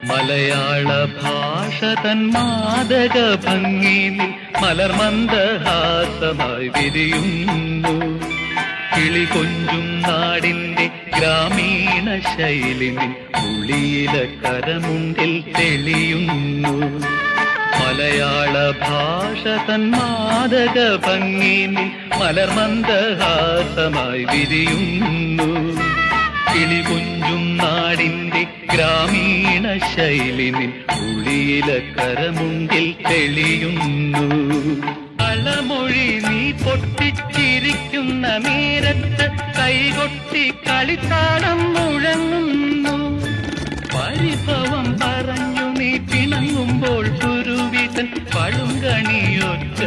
മലയാള ഭാഷ തൻ മാദക ഭംഗിയിൽ മലർമന്ദഹാസമായി വിരിയുന്നു. കിളി കൊഞ്ചും നാടിന്റെ ഗ്രാമീണ ശൈലിനിൽ പുളിയില കരമുണ്ടിൽ തെളിയുന്നു. മലയാള ഭാഷ തൻ മാദക ഭംഗിയിൽ മലർമന്ദഹാസമായി വിരിയുന്നു. കിളി കൊഞ്ചും നാടിന്റെ ഗ്രാമീണ ശൈലിനിൽ പുളിയില കരമുണ്ടിൽ തെളിയുന്നു. കളമൊഴി നീ പൊട്ടിച്ചിരിക്കുന്ന നേരത്ത് കൈകൊട്ടി കളിത്താളം മുഴങ്ങുന്നു. പരിഭവം പറഞ്ഞു നീ പിണങ്ങുമ്പോൾ കുരുവിതൻ പളുങ്കണിയൊച്ച